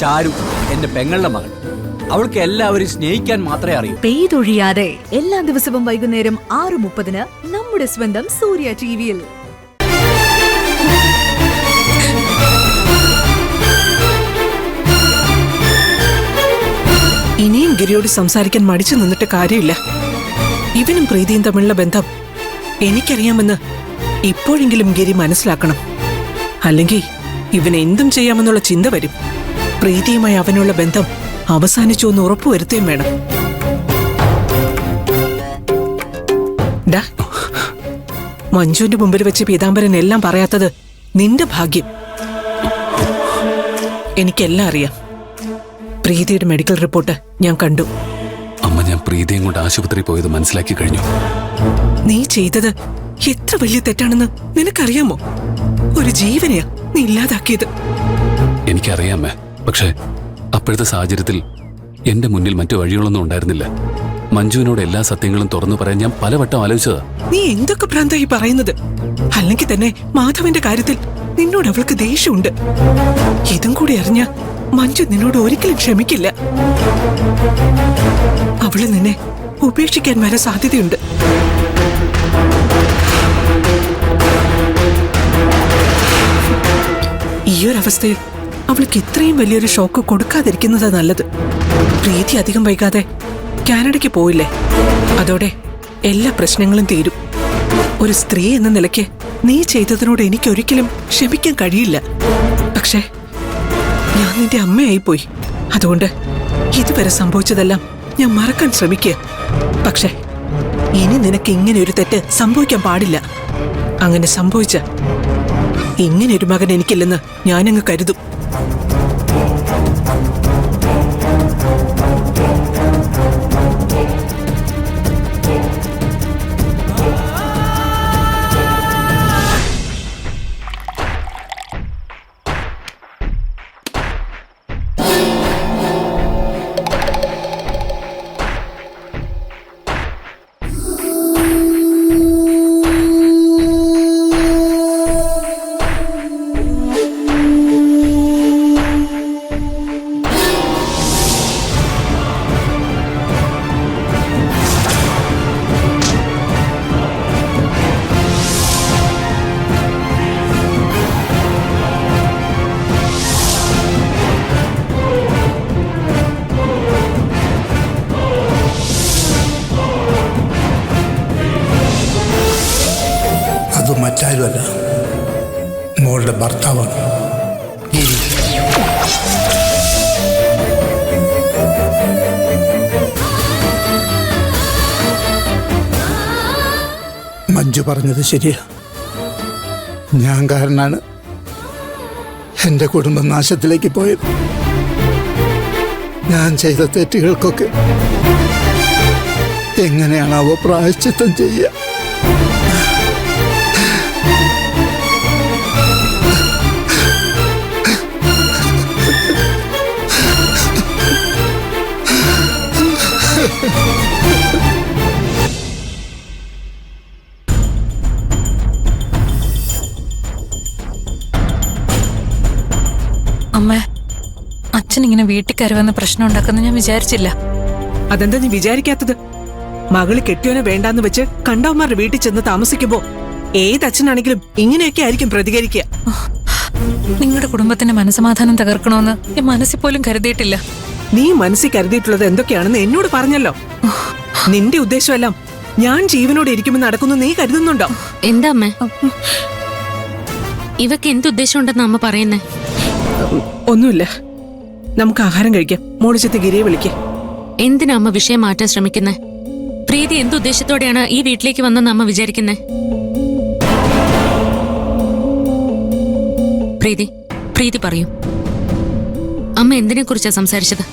ചാരു എന്റെ പെങ്ങളുടെ മകൾ. അവൾക്ക് എല്ലാവരും സ്നേഹിക്കാൻ മാത്രമേ അറിയൂ. പെയ്തൊഴിയാതെ എല്ലാ ദിവസവും വൈകുന്നേരം 6:30 നമ്മുടെ സ്വന്തം സൂര്യ ടിവിയിൽ. ഇനിയും ഗിരിയോട് സംസാരിക്കാൻ മടിച്ചു നിന്നിട്ട് കാര്യമില്ല. ഇവനും പ്രീതിയും തമ്മിലുള്ള ബന്ധം എനിക്കറിയാമെന്ന് ഇപ്പോഴെങ്കിലും ഗിരി മനസ്സിലാക്കണം. അല്ലെങ്കിൽ ഇവന് എന്തും ചെയ്യാമെന്നുള്ള ചിന്ത വരും. പ്രീതിയുമായി അവനുള്ള ബന്ധം അവസാനിച്ചു എന്ന് ഉറപ്പുവരുത്തുകയും വേണം. മഞ്ജുവിന്റെ മുമ്പിൽ വെച്ച് പീതാംബരൻ എല്ലാം പറയാത്തത് നിന്റെ ഭാഗ്യം. എനിക്കെല്ലാം അറിയാം. പ്രീതിയുടെ മെഡിക്കൽ റിപ്പോർട്ട് ഞാൻ കണ്ടു. അമ്മ, ഞാൻ പ്രീതിയും കൊണ്ട് ആശുപത്രി പോയത് മനസ്സിലാക്കി കഴിഞ്ഞു. നീ ചെയ്തത് എത്ര വലിയ തെറ്റാണെന്ന് നിനക്കറിയാമോ? ഒരു ജീവനെയാ നീ ഇല്ലാതാക്കിയത്. എനിക്കറിയാമേ, പക്ഷേ അപ്പോഴത്തെ സാഹചര്യത്തിൽ എന്റെ മുന്നിൽ മറ്റു വഴികളൊന്നും ഉണ്ടായിരുന്നില്ല. മഞ്ജുവിനോട് എല്ലാ സത്യങ്ങളും തുറന്നു പറയാൻ ഞാൻ പലവട്ടം ആലോചിച്ചതാ. നീ എന്തൊക്കെ ഭ്രാന്തായി പറയുന്നത്? അല്ലെങ്കിൽ തന്നെ മാധവന്റെ കാര്യത്തിൽ നിന്നോട് അവൾക്ക് ദേഷ്യമുണ്ട്. ഇതും കൂടി അറിഞ്ഞ മഞ്ജു നിന്നോട് ഒരിക്കലും ക്ഷമിക്കില്ല. അവള് നിന്നെ ഉപേക്ഷിക്കാൻ വരെ സാധ്യതയുണ്ട്. ഈയൊരവസ്ഥയിൽ അവൾക്ക് ഇത്രയും വലിയൊരു ഷോക്ക് കൊടുക്കാതിരിക്കുന്നതാ നല്ലത്. പ്രീതി അധികം വൈകാതെ കാനഡയ്ക്ക് പോയില്ലേ? അതോടെ എല്ലാ പ്രശ്നങ്ങളും തീരും. ഒരു സ്ത്രീ എന്ന നിലയ്ക്ക് നീ ചെയ്തതിനോട് എനിക്കൊരിക്കലും ക്ഷമിക്കാൻ കഴിയില്ല. പക്ഷേ ഞാൻ നിന്റെ അമ്മയായിപ്പോയി. അതുകൊണ്ട് ഇതുവരെ സംഭവിച്ചതെല്ലാം ഞാൻ മറക്കാൻ ശ്രമിക്കുക. പക്ഷേ ഇനി നിനക്ക് ഇങ്ങനെ ഒരു തെറ്റ് സംഭവിക്കാൻ പാടില്ല. അങ്ങനെ സംഭവിച്ച ഇങ്ങനെ ഒരു മകൻ എനിക്കില്ലെന്ന് ഞാനങ്ങ് കരുതും. അത് മറ്റാരുമല്ല, മോളുടെ ഭർത്താവാണ് ഗിരി. മഞ്ജു പറഞ്ഞത് ശരിയാ. ഞാൻ കാരണമാണ് എൻ്റെ കുടുംബം നാശത്തിലേക്ക് പോയത്. ഞാൻ ചെയ്ത തെറ്റുകൾക്കൊക്കെ എങ്ങനെയാണാവോ പ്രായശ്ചിത്തം ചെയ്യുക? അമ്മേ, അച്ഛൻ ഇങ്ങനെ വീട്ടിൽ കയറുവെന്ന് പ്രശ്നം ഉണ്ടാക്കുന്ന ഞാൻ വിചാരിച്ചില്ല. അതെന്താ നീ വിചാരിക്കാത്തത്? മകള് കെട്ടിയോനെ വേണ്ടാന്ന് വെച്ച് കണ്ടവന്മാരുടെ വീട്ടിൽ ചെന്ന് താമസിക്കുമ്പോ ഏതച്ഛനാണെങ്കിലും ഇങ്ങനെയൊക്കെ ആയിരിക്കും പ്രതികരിക്കുക. നിങ്ങളുടെ കുടുംബത്തിന്റെ മനസ്സമാധാനം തകർക്കണമെന്ന് ഞാൻ മനസ്സിൽ പോലും കരുതിയിട്ടില്ല. നീ മനസ്സിൽ കരുതിയിട്ടുള്ളത് എന്തൊക്കെയാണെന്ന് എന്നോട് പറഞ്ഞല്ലോ. നിന്റെ ഉദ്ദേശമെല്ലാം ഞാൻ ജീവനോടെ ഇരിക്കുമെന്ന് നടക്കുന്നു നീ കരുതുന്നുണ്ടോ? എന്താ അമ്മ, ഇവക്ക് എന്തുദ്ദേശം ഉണ്ടെന്ന് അമ്മ പറയുന്നേ? ഒന്നുമില്ല, നമുക്ക് ആഹാരം കഴിക്കാം. മോളിച്ചെത്തി ഗിരിയെ വിളിക്ക. എന്തിനാ അമ്മ വിഷയം മാറ്റാൻ ശ്രമിക്കുന്നേ? പ്രീതി എന്തുദ്ദേശത്തോടെയാണ് ഈ വീട്ടിലേക്ക് വന്നെന്ന് അമ്മ വിചാരിക്കുന്നേ? പ്രീതി പറയൂ, അമ്മ എന്തിനെ കുറിച്ചാ സംസാരിച്ചത്?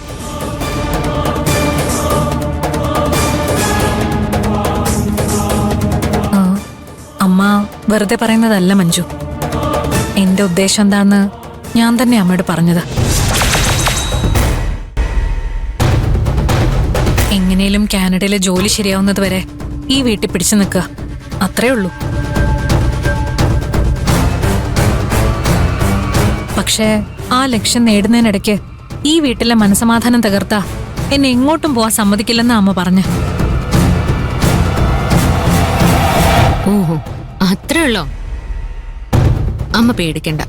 അമ്മ വെറുതെ പറയുന്നതല്ല മഞ്ജു. എന്റെ ഉദ്ദേശം എന്താന്ന് ഞാൻ തന്നെ അമ്മയോട് പറഞ്ഞത്. എങ്ങനെയും കാനഡയിലെ ജോലി ശരിയാവുന്നത് വരെ ഈ വീട്ടിൽ പിടിച്ചു നിൽക്കുക, അത്രേ ഉള്ളൂ. പക്ഷേ ആ ലക്ഷ്യം നേടുന്നതിനിടയ്ക്ക് ഈ വീട്ടിലെ മനസമാധാനം തകർത്താ എന്നെ എങ്ങോട്ടും പോവാൻ സമ്മതിക്കില്ലെന്നാ അമ്മ പറഞ്ഞു. ഓഹോ, അത്രേ ഉള്ളോ? അമ്മ പേടിക്കണ്ട.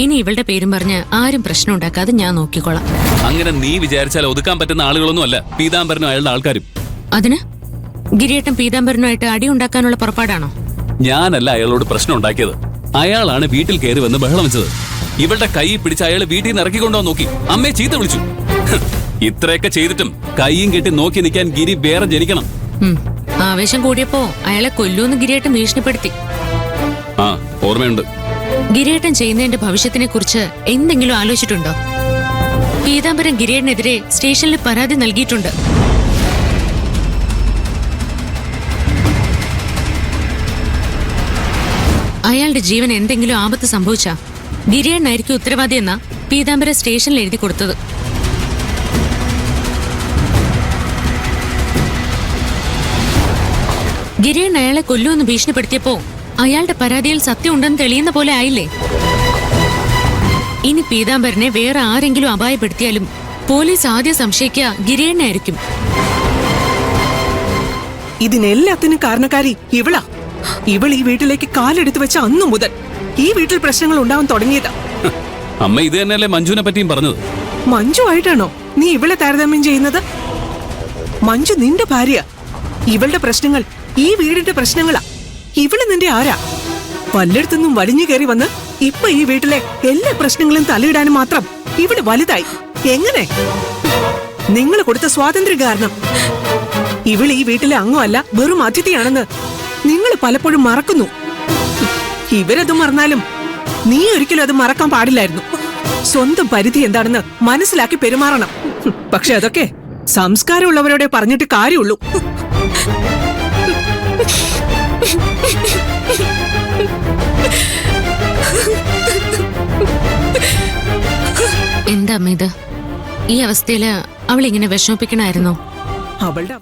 ഇനി ഇവളുടെ പേരും പറഞ്ഞ് ആരും പ്രശ്നം ഉണ്ടാക്കാതെ ഞാൻ നോക്കിക്കോളാം. അങ്ങനെ നീ വിചാരിച്ചാൽ ഒതുക്കാൻ പറ്റുന്ന ആളുകളൊന്നും അല്ല പീതാംബരനും അയാളുടെ ആൾക്കാരും. അതിന് ഗിരിയേട്ടൻ പീതാംബരനുമായിട്ട് അടി ഉണ്ടാക്കാനുള്ള പുറപ്പാടാണോ? ഞാനല്ല അയാളോട് പ്രശ്നം ഉണ്ടാക്കിയത്. അയാളാണ് വീട്ടിൽ കയറി വന്ന് ബഹളം വെച്ചത്. ഇവളുടെ കൈ പിടിച്ച് അയാൾ വീട്ടിൽ നിന്ന് ഇറക്കിക്കൊണ്ടുപോകാൻ നോക്കി. അമ്മയെ ചീത്ത വിളിച്ചു. ഇത്രയൊക്കെ ചെയ്തിട്ടും കൈയും കെട്ടി നോക്കി നിൽക്കാൻ ഗിരി വേറെ ജനിക്കണം. ആവേശം കൂടിയപ്പോ അയാളെ കൊല്ലൂന്ന് ഗിരിയേട്ടൻ ഭീഷണിപ്പെടുത്തി. ആ, ഓർമ്മയുണ്ട്. ഗിരിയേട്ടൻ ചെയ്യുന്നതിന്റെ ഭവിഷ്യത്തിനെ കുറിച്ച് എന്തെങ്കിലും ആലോചിച്ചിട്ടുണ്ടോ? പീതാംബരൻ ഗിരിയേട്ടനെതിരെ സ്റ്റേഷനിൽ പരാതി നൽകിയിട്ടുണ്ട്. അയാളുടെ ജീവൻ എന്തെങ്കിലും ആപത്ത് സംഭവിച്ചാ ഗിരിയേട്ടനായിരിക്കും ഉത്തരവാദിയെന്നാ പീതാംബരൻ സ്റ്റേഷനിൽ എഴുതി കൊടുത്തത്. ഗിരിയേട്ടൻ അയാളെ കൊല്ലുമെന്ന് ഭീഷണിപ്പെടുത്തിയപ്പോ അയാളുടെ പരാതിയിൽ സത്യം ഉണ്ടെന്ന് തെളിയുന്ന പോലെ ആയില്ലേ? ഇനി പീതാംബരനെ വേറെ ആരെങ്കിലും അപായപ്പെടുത്തിയാലും പോലീസ് ആദ്യം സംശയിക്കുക ഗിരിയേട്ടനായിരിക്കും. ഇതിനെല്ലാത്തിനും കാരണക്കാരി ഇവളാ. ഇവൾ ഈ വീട്ടിലേക്ക് കാലെടുത്ത് വെച്ച അന്നു മുതൽ ഈ വീട്ടിൽ പ്രശ്നങ്ങൾ ഉണ്ടാവാൻ തുടങ്ങിയതാ. അമ്മ ഇത് തന്നെയല്ലേ മഞ്ജുവിനെ പറ്റിയും പറഞ്ഞത്? മഞ്ജു ആയിട്ടാണോ നീ ഇവളെ താരതമ്യം ചെയ്യുന്നത്? മഞ്ജു നിന്റെ ഭാര്യ. ഇവളുടെ പ്രശ്നങ്ങൾ ഈ വീടിന്റെ പ്രശ്നങ്ങളാ. ഇവള് നിന്റെ ആരാ? പലയിടത്തുനിന്നും വലിഞ്ഞു കയറി വന്ന് ഇപ്പൊ ഈ വീട്ടിലെ എല്ലാ പ്രശ്നങ്ങളും തലയിടാനും മാത്രം ഇവള് വലുതായി. എങ്ങനെ? നിങ്ങൾ കൊടുത്ത സ്വാതന്ത്ര്യം കാരണം. ഇവൾ ഈ വീട്ടിലെ അംഗമല്ല, വെറും അതിഥിയാണെന്ന് നിങ്ങൾ പലപ്പോഴും മറക്കുന്നു. ഇവരത് മറന്നാലും നീ ഒരിക്കലും അത് മറക്കാൻ പാടില്ലായിരുന്നു. സ്വന്തം പരിധി എന്താണെന്ന് മനസ്സിലാക്കി പെരുമാറണം. പക്ഷെ അതൊക്കെ സംസ്കാരമുള്ളവരോടെ പറഞ്ഞിട്ട് കാര്യമുള്ളൂ. എന്താ അമ്മ ഇത്? ഈ അവസ്ഥയില് അവളിങ്ങനെ വിഷമിപ്പിക്കണായിരുന്നോ? അവളുടെ